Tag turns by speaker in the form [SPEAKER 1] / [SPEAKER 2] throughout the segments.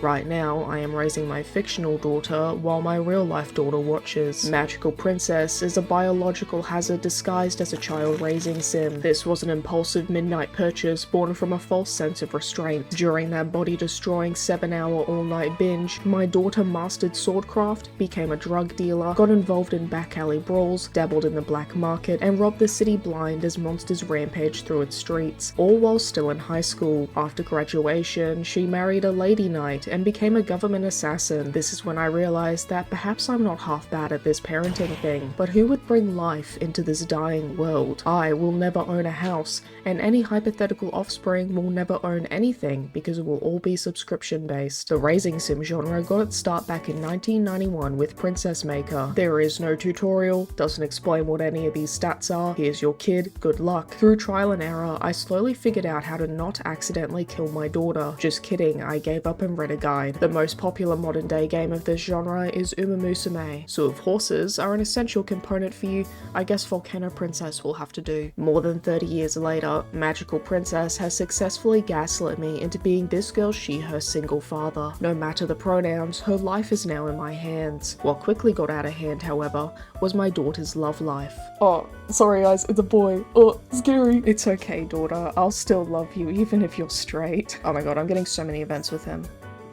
[SPEAKER 1] Right now, I am raising my fictional daughter while my real-life daughter watches. Magical Princess is a biological hazard disguised as a child-raising sim. This was an impulsive midnight purchase born from a false sense of restraint. During that body-destroying 7-hour all-night binge, my daughter mastered swordcraft, became a drug dealer, got involved in back-alley brawls, dabbled in the black market, and robbed the city blind as monsters rampaged through its streets, all while still in high school. After graduation, she married a lady knight and became a government assassin. This is when I realized that perhaps I'm not half bad at this parenting thing, but who would bring life into this dying world? I will never own a house, and any hypothetical offspring will never own anything because it will all be subscription-based. The raising sim genre got its start back in 1991 with Princess Maker. There is no tutorial, doesn't explain what any of these stats are, here's your kid, good luck. Through trial and error, I slowly figured out how to not accidentally kill my daughter. Just kidding, I gave up and read a guide. The most popular modern day game of this genre is Uma Musume, so if horses are an essential component for you, I guess Volcano Princess will have to do. More than 30 years later, Magical Princess has successfully gaslit me into being this girl's her single father. No matter the pronouns, her life is now in my hands. What quickly got out of hand, however, was my daughter's love life. Oh, sorry guys, it's a boy. Oh, scary. It's okay, daughter. I'll still love you even if you're straight. Oh my god, I'm getting so many events with him.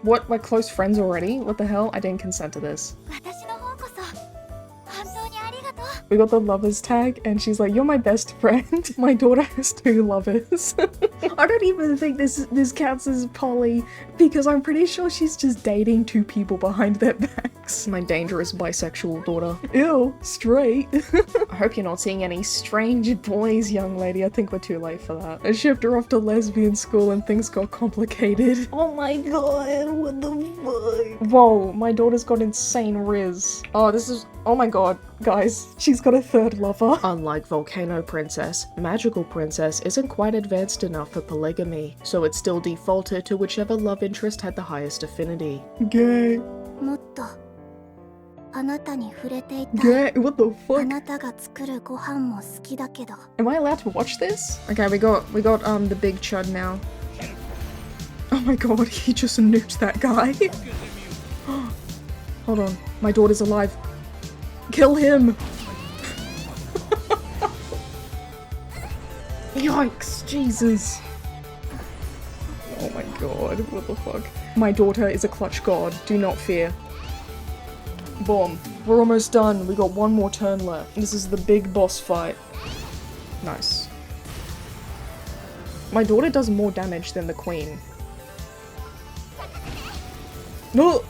[SPEAKER 1] What? We're close friends already? What the hell? I didn't consent to this. We got the lovers tag and she's like, you're my best friend. My daughter has 2 lovers. I don't even think this counts as poly because I'm pretty sure she's just dating 2 people behind their backs. My dangerous bisexual daughter. Ew, straight. I hope you're not seeing any strange boys, young lady. I think we're too late for that. I shipped her off to lesbian school and things got complicated. Oh my god, what the fuck? Whoa, my daughter's got insane riz. Oh my god, guys, she's got a 3rd lover. Unlike Volcano Princess, Magical Princess isn't quite advanced enough for polygamy, so it still defaulted to whichever love interest had the highest affinity. Gay. Gay? What the fuck? Am I allowed to watch this? Okay, we got the big chud now. Oh my god, he just nuked that guy. Hold on, my daughter's alive. Kill him! Yikes, Jesus. Oh my god, what the fuck. My daughter is a clutch god, do not fear. Boom. We're almost done, we got 1 more turn left. This is the big boss fight. Nice. My daughter does more damage than the queen. No!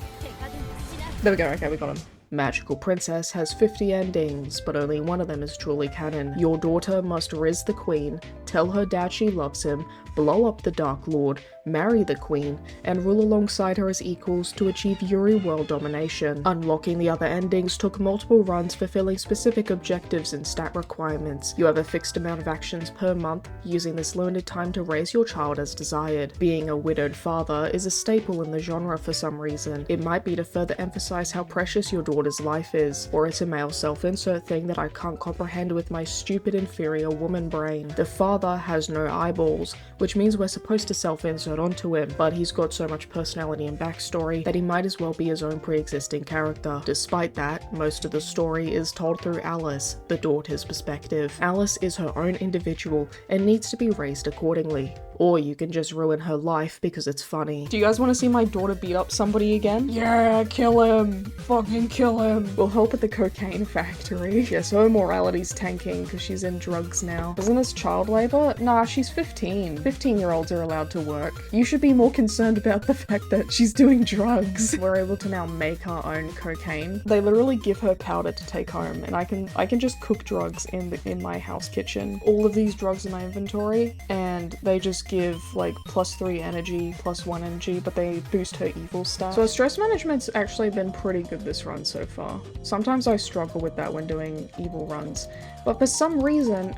[SPEAKER 1] There we go, okay, we got him. Magical Princess has 50 endings, but only one of them is truly canon. Your daughter must riz the queen, tell her dad she loves him, blow up the Dark Lord, marry the queen, and rule alongside her as equals to achieve Yuri world domination. Unlocking the other endings took multiple runs fulfilling specific objectives and stat requirements. You have a fixed amount of actions per month, using this limited time to raise your child as desired. Being a widowed father is a staple in the genre for some reason. It might be to further emphasize how precious your daughter's life is, or it's a male self-insert thing that I can't comprehend with my stupid inferior woman brain. The father has no eyeballs, which means we're supposed to self-insert onto him, but he's got so much personality and backstory that he might as well be his own pre-existing character. Despite that, most of the story is told through Alice, the daughter's perspective. Alice is her own individual and needs to be raised accordingly. Or you can just ruin her life because it's funny. Do you guys want to see my daughter beat up somebody again? Yeah, kill him! Fucking kill him! We'll help at the cocaine factory. Yeah, so her morality's tanking because she's in drugs now. Isn't this child labor? Nah, she's 15. 15-year-olds are allowed to work. You should be more concerned about the fact that she's doing drugs. We're able to now make our own cocaine. They literally give her powder to take home, and I can just cook drugs in my house kitchen. All of these drugs in my inventory, and they just give like +3 energy, +1 energy, but they boost her evil stat. So her stress management's actually been pretty good this run so far. Sometimes I struggle with that when doing evil runs, but for some reason,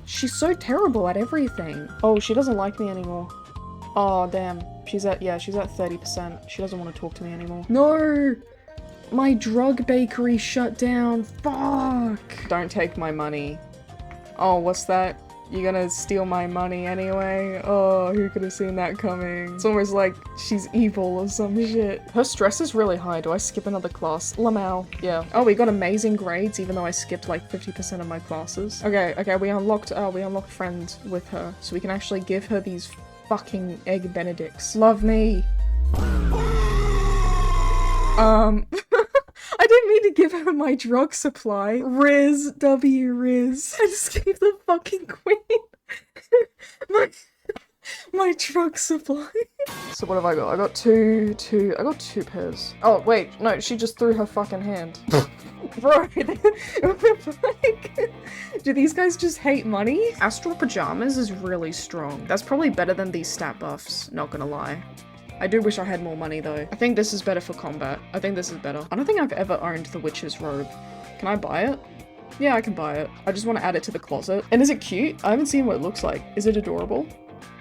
[SPEAKER 1] she's so terrible at everything. Oh, she doesn't like me anymore. Oh, damn. She's at 30%. She doesn't want to talk to me anymore. No! My drug bakery shut down. Fuck! Don't take my money. Oh, what's that? You're gonna steal my money anyway? Oh, who could have seen that coming? It's almost like she's evil or some shit. Her stress is really high. Do I skip another class? Lamau. Yeah. Oh, we got amazing grades even though I skipped like 50% of my classes. Okay, we unlocked friend with her. So we can actually give her these fucking egg benedicts. Love me. I didn't mean to give her my drug supply. Riz, Riz. I just gave the fucking queen my drug supply. So what have I got? I got two pairs. Oh, wait, no, she just threw her fucking hand. Bro, like, do these guys just hate money? Astral Pajamas is really strong. That's probably better than these stat buffs, not gonna lie. I do wish I had more money though. I think this is better for combat. I think this is better. I don't think I've ever owned the witch's robe. Can I buy it? Yeah, I can buy it. I just want to add it to the closet. And is it cute? I haven't seen what it looks like. Is it adorable?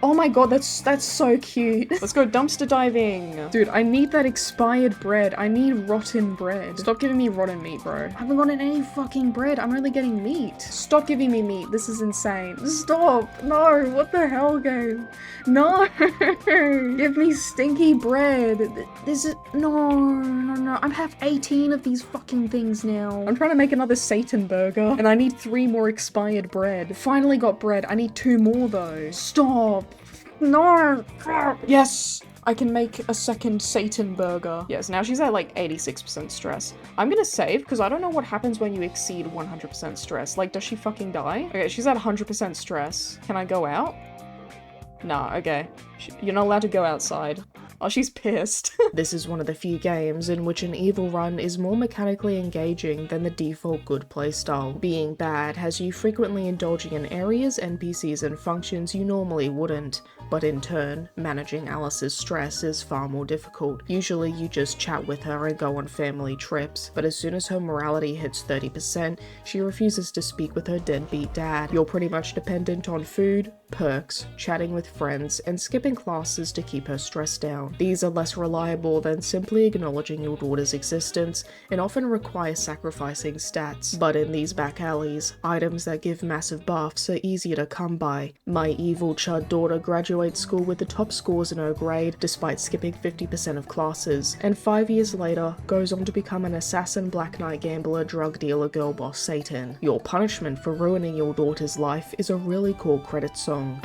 [SPEAKER 1] Oh my god, that's so cute. Let's go dumpster diving. Dude, I need that expired bread. I need rotten bread. Stop giving me rotten meat, bro. I haven't gotten any fucking bread. I'm only getting meat. Stop giving me meat. This is insane. Stop. No, what the hell, game? No. Give me stinky bread. This is... No. I have 18 of these fucking things now. I'm trying to make another Satan burger, and I need 3 more expired bread. Finally got bread. I need 2 more, though. Stop. No! Yes! I can make a second Satan burger. Yes, now she's at like 86% stress. I'm gonna save, because I don't know what happens when you exceed 100% stress. Like, does she fucking die? Okay, she's at 100% stress. Can I go out? Nah, okay. You're not allowed to go outside. Oh, she's pissed. This is one of the few games in which an evil run is more mechanically engaging than the default good playstyle. Being bad has you frequently indulging in areas, NPCs, and functions you normally wouldn't, but in turn, managing Alice's stress is far more difficult. Usually you just chat with her and go on family trips, but as soon as her morality hits 30%, she refuses to speak with her deadbeat dad. You're pretty much dependent on food, perks, chatting with friends, and skipping classes to keep her stress down. These are less reliable than simply acknowledging your daughter's existence and often require sacrificing stats. But in these back alleys, items that give massive buffs are easier to come by. My evil chud daughter graduates school with the top scores in her grade despite skipping 50% of classes, and 5 years later goes on to become an assassin, black knight gambler, drug dealer, girl boss Satan. Your punishment for ruining your daughter's life is a really cool credit song.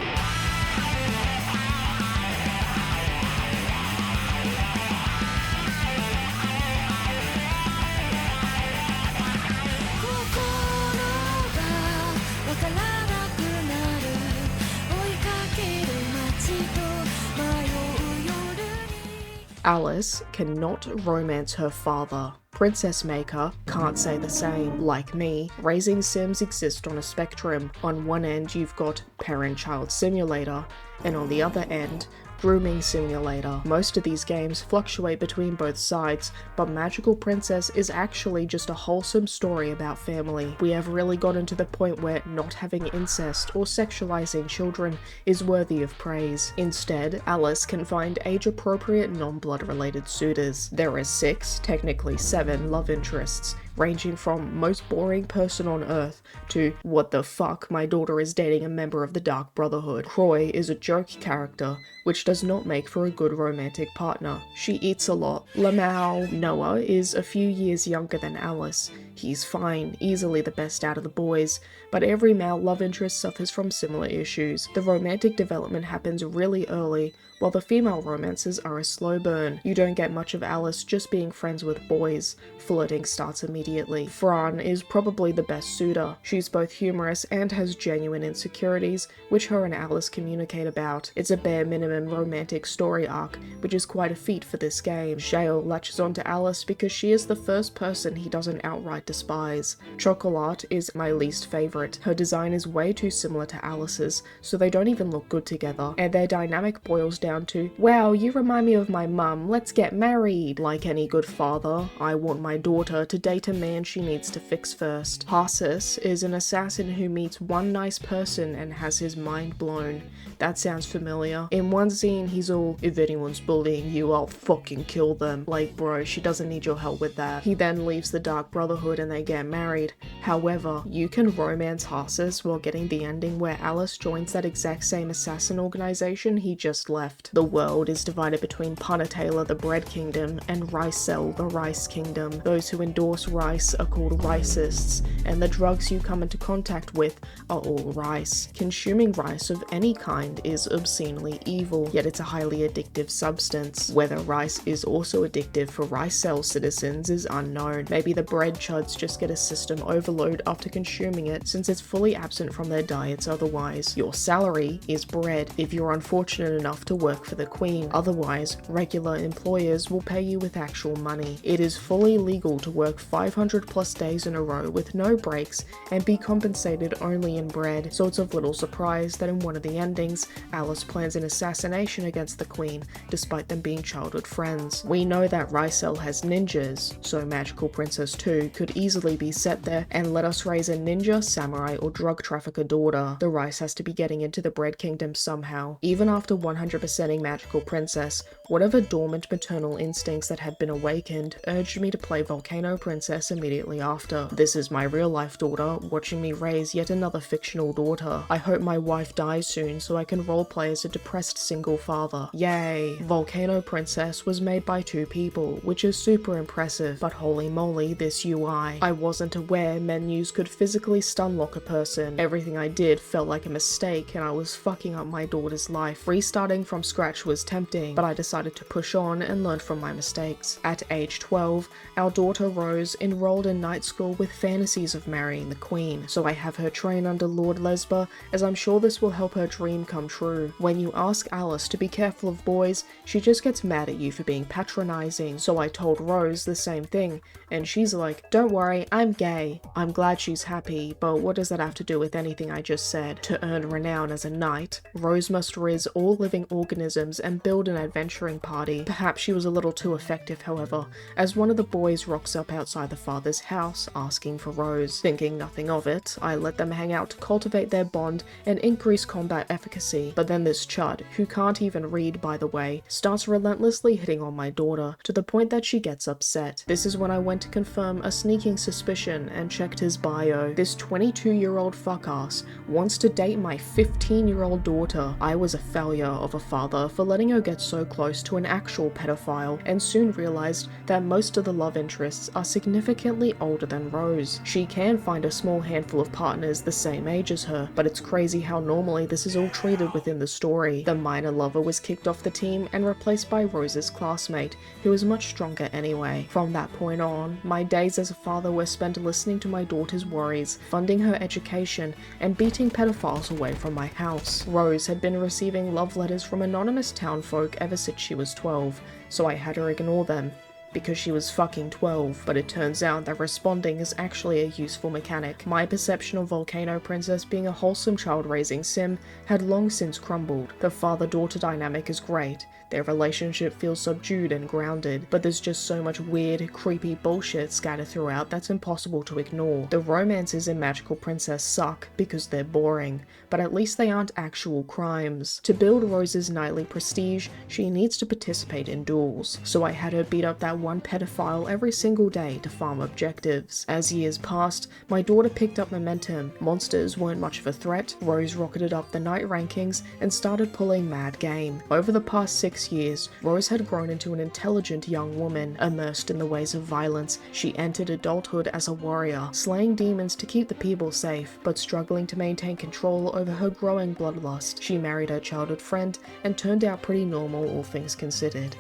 [SPEAKER 1] Alice cannot romance her father. Princess Maker can't say the same. Like me, raising Sims exist on a spectrum. On one end you've got parent-child simulator, and on the other end, grooming simulator. Most of these games fluctuate between both sides, but Magical Princess is actually just a wholesome story about family. We have really gotten to the point where not having incest or sexualizing children is worthy of praise. Instead, Alice can find age-appropriate non-blood related suitors. There are 6, technically 7, love interests, ranging from most boring person on earth to what the fuck, my daughter is dating a member of the Dark Brotherhood. Croy is a joke character, which does not make for a good romantic partner. She eats a lot. Lamau Noah is a few years younger than Alice. He's fine, easily the best out of the boys, but every male love interest suffers from similar issues. The romantic development happens really early, while the female romances are a slow burn. You don't get much of Alice just being friends with boys. Flirting starts immediately. Fran is probably the best suitor. She's both humorous and has genuine insecurities, which her and Alice communicate about. It's a bare minimum romantic story arc, which is quite a feat for this game. Shale latches onto Alice because she is the first person he doesn't outright despise. Chocolat is my least favourite. Her design is way too similar to Alice's, so they don't even look good together, and their dynamic boils down down to, wow, you remind me of my mum, let's get married. Like any good father, I want my daughter to date a man she needs to fix first. Harsis is an assassin who meets one nice person and has his mind blown. That sounds familiar. In one scene, he's all, if anyone's bullying you, I'll fucking kill them. Like, bro, she doesn't need your help with that. He then leaves the Dark Brotherhood and they get married. However, you can romance Harsis while getting the ending where Alice joins that exact same assassin organization he just left. The world is divided between Punataila, the Bread Kingdom, and Ricel, the Rice Kingdom. Those who endorse rice are called ricists, and the drugs you come into contact with are all rice. Consuming rice of any kind is obscenely evil, yet it's a highly addictive substance. Whether rice is also addictive for Ricel citizens is unknown. Maybe the bread chuds just get a system overload after consuming it, since it's fully absent from their diets otherwise. Your salary is bread if you're unfortunate enough to work for the Queen. Otherwise, regular employers will pay you with actual money. It is fully legal to work 500 plus days in a row with no breaks and be compensated only in bread, so it's of little surprise that in one of the endings, Alice plans an assassination against the Queen, despite them being childhood friends. We know that Ricel has ninjas, so Magical Princess 2 could easily be set there and let us raise a ninja, samurai, or drug trafficker daughter. The rice has to be getting into the Bread Kingdom somehow. Even after 100%ing Magical Princess, whatever dormant maternal instincts that had been awakened urged me to play Volcano Princess immediately after. This is my real life daughter, watching me raise yet another fictional daughter. I hope my wife dies soon so I can roleplay as a depressed single father. Yay! Volcano Princess was made by 2 people, which is super impressive, but holy moly, this UI. I wasn't aware menus could physically stun lock a person. Everything I did felt like a mistake and I was fucking up my daughter's life. Restarting from scratch was tempting, but I decided to push on and learn from my mistakes. At age 12, our daughter Rose enrolled in night school with fantasies of marrying the Queen, so I have her train under Lord Lesba, as I'm sure this will help her dream come true. When you ask Alice to be careful of boys, she just gets mad at you for being patronizing, so I told Rose the same thing, and she's like, don't worry, I'm gay. I'm glad she's happy, but what does that have to do with anything I just said? To earn renown as a knight, Rose must riz all living organisms and build an adventuring party. Perhaps she was a little too effective, however, as one of the boys rocks up outside the father's house asking for Rose. Thinking nothing of it, I let them hang out to cultivate their bond and increase combat efficacy, but then this chud, who can't even read by the way, starts relentlessly hitting on my daughter, to the point that she gets upset. This is when I went to confirm a sneaking suspicion and checked his bio. This 22-year-old fuckass wants to date my 15-year-old daughter. I was a failure of a father for letting her get so close to an actual pedophile, and soon realized that most of the love interests are significantly older than Rose. She can find a small handful of partners the same age as her, but it's crazy how normally this is all treated within the story. The minor lover was kicked off the team and replaced by Rose's classmate, who is much stronger anyway. From that point on, my days as a father were spent listening to my daughter's worries, funding her education, and beating pedophiles away from my house. Rose had been receiving love letters from anonymous townfolk ever since she was 12, so I had her ignore them, because she was fucking 12, but it turns out that responding is actually a useful mechanic. My perception of Volcano Princess being a wholesome child-raising sim had long since crumbled. The father-daughter dynamic is great, their relationship feels subdued and grounded, but there's just so much weird, creepy bullshit scattered throughout that's impossible to ignore. The romances in Magical Princess suck because they're boring, but at least they aren't actual crimes. To build Rose's knightly prestige, she needs to participate in duels, so I had her beat up that one pedophile every single day to farm objectives. As years passed, my daughter picked up momentum. Monsters weren't much of a threat, Rose rocketed up the knight rankings and started pulling mad game. Over the past 6 years, Rose had grown into an intelligent young woman. Immersed in the ways of violence, she entered adulthood as a warrior, slaying demons to keep the people safe, but struggling to maintain control over her growing bloodlust. She married her childhood friend and turned out pretty normal, all things considered.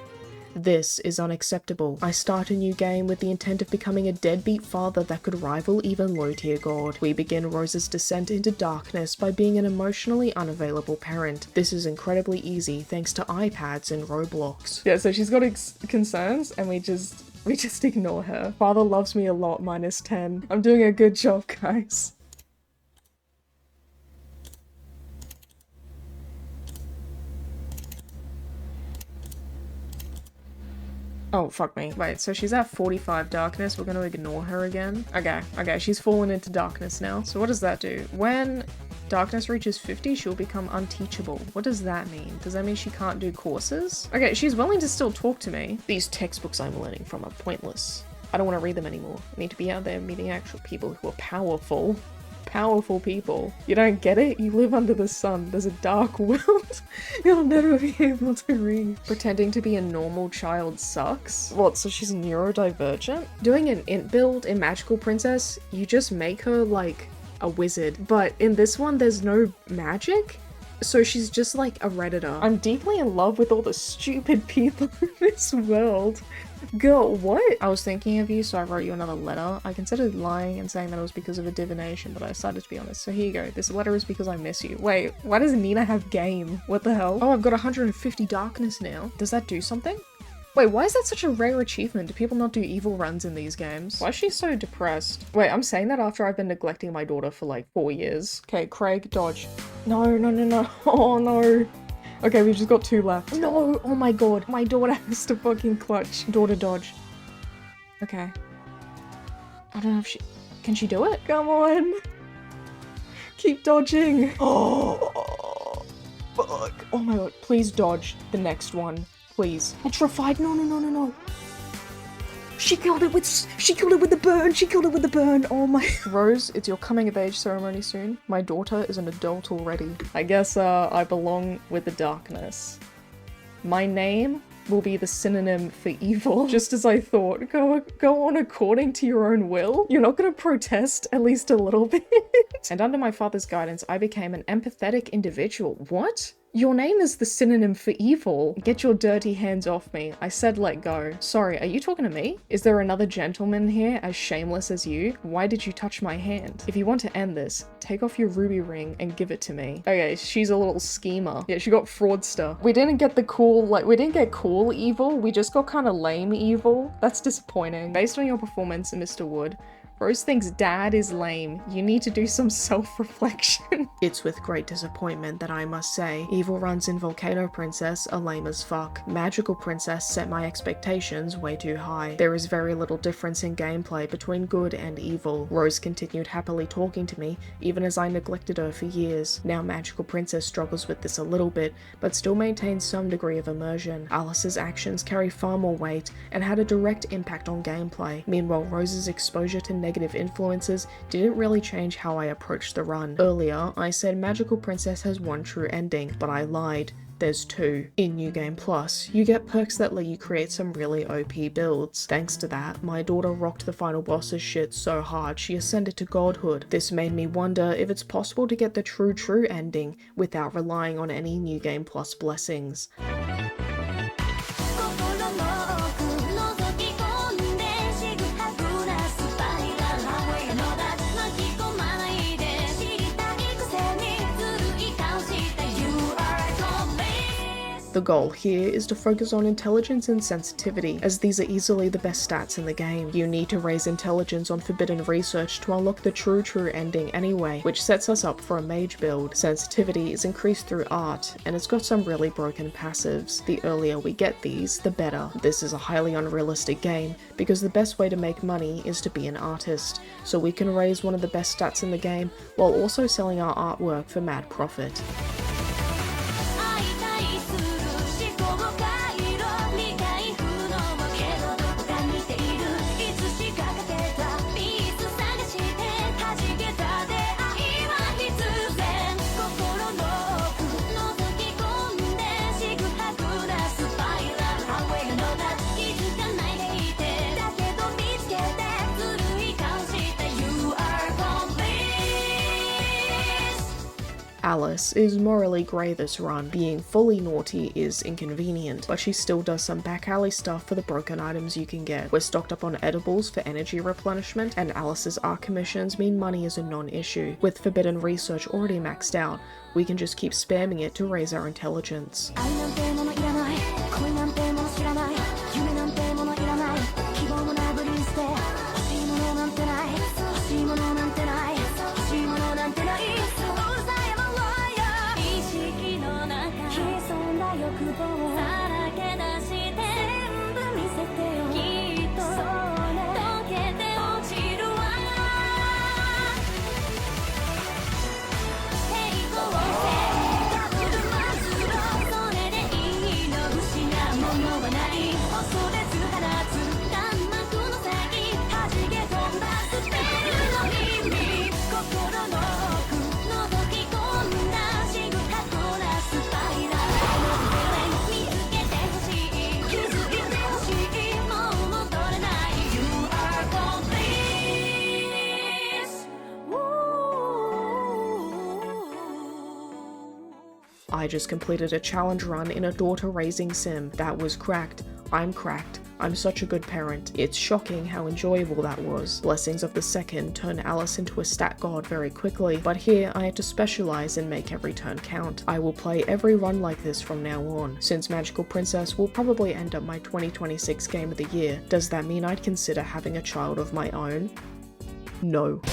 [SPEAKER 1] This is unacceptable. I start a new game with the intent of becoming a deadbeat father that could rival even low-tier god. We begin Rose's descent into darkness by being an emotionally unavailable parent. This is incredibly easy thanks to iPads and Roblox. Yeah, so she's got concerns and we just ignore her. Father loves me a lot, -10. I'm doing a good job, guys. Oh, fuck me. Wait, so she's at 45 darkness. We're gonna ignore her again. Okay, she's fallen into darkness now. So what does that do? When darkness reaches 50, she'll become unteachable. What does that mean? Does that mean she can't do courses? Okay, she's willing to still talk to me. These textbooks I'm learning from are pointless. I don't want to read them anymore. I need to be out there meeting actual people who are powerful. Powerful people. You don't get it? You live under the sun. There's a dark world. You'll never be able to read. Pretending to be a normal child sucks? What, so she's neurodivergent? Doing an int build in Magical Princess, you just make her like a wizard. But in this one, there's no magic. So she's just like a Redditor. I'm deeply in love with all the stupid people in this world. Girl, what? I was thinking of you, so I wrote you another letter. I considered lying and saying that it was because of a divination, but I decided to be honest. So here you go. This letter is because I miss you. Wait, why does Nina have game? What the hell? Oh, I've got 150 darkness now. Does that do something? Wait, why is that such a rare achievement? Do people not do evil runs in these games? Why is she so depressed? Wait, I'm saying that after I've been neglecting my daughter for like 4 years. Okay, Craig, dodge. No. Oh no. Okay, we've just got 2 left. No! Oh my god. My daughter has to fucking clutch. Daughter dodge. Okay. I don't know if she... Can she do it? Come on! Keep dodging! Oh, fuck. Oh my god. Please dodge the next one. Please. Petrified. No. She killed it with the burn. She killed it with the burn. Oh my. Rose, it's your coming of age ceremony soon. My daughter is an adult already. I guess I belong with the darkness. My name will be the synonym for evil. Just as I thought. Go on according to your own will. You're not gonna protest at least a little bit. And under my father's guidance, I became an empathetic individual. What? Your name is the synonym for evil. Get your dirty hands off me. I said let go. Sorry, are you talking to me? Is there another gentleman here as shameless as you? Why did you touch my hand? If you want to end this, take off your ruby ring and give it to me. Okay, she's a little schemer. Yeah, she got fraudster. We didn't get the cool, we didn't get cool evil. We just got kind of lame evil. That's disappointing. Based on your performance, Mr. Wood, Rose thinks dad is lame. You need to do some self-reflection. It's with great disappointment that I must say, evil runs in Volcano Princess are lame as fuck. Magical Princess set my expectations way too high. There is very little difference in gameplay between good and evil. Rose continued happily talking to me, even as I neglected her for years. Now Magical Princess struggles with this a little bit, but still maintains some degree of immersion. Alice's actions carry far more weight and had a direct impact on gameplay. Meanwhile, Rose's exposure to negative influences didn't really change how I approached the run. Earlier, I said Magical Princess has one true ending, but I lied. There's 2. In New Game Plus, you get perks that let you create some really OP builds. Thanks to that, my daughter rocked the final boss's shit so hard she ascended to godhood. This made me wonder if it's possible to get the true ending without relying on any New Game Plus blessings. The goal here is to focus on intelligence and sensitivity, as these are easily the best stats in the game. You need to raise intelligence on forbidden research to unlock the true ending anyway, which sets us up for a mage build. Sensitivity is increased through art, and it's got some really broken passives. The earlier we get these, the better. This is a highly unrealistic game, because the best way to make money is to be an artist, so we can raise one of the best stats in the game, while also selling our artwork for mad profit. Alice is morally grey this run. Being fully naughty is inconvenient, but she still does some back alley stuff for the broken items you can get. We're stocked up on edibles for energy replenishment, and Alice's art commissions mean money is a non-issue. With forbidden research already maxed out, we can just keep spamming it to raise our intelligence. I just completed a challenge run in a daughter-raising sim. That was cracked. I'm cracked. I'm such a good parent. It's shocking how enjoyable that was. Blessings of the Second turn Alice into a stat god very quickly, but here I had to specialize and make every turn count. I will play every run like this from now on. Since Magical Princess will probably end up my 2026 game of the year, does that mean I'd consider having a child of my own? No.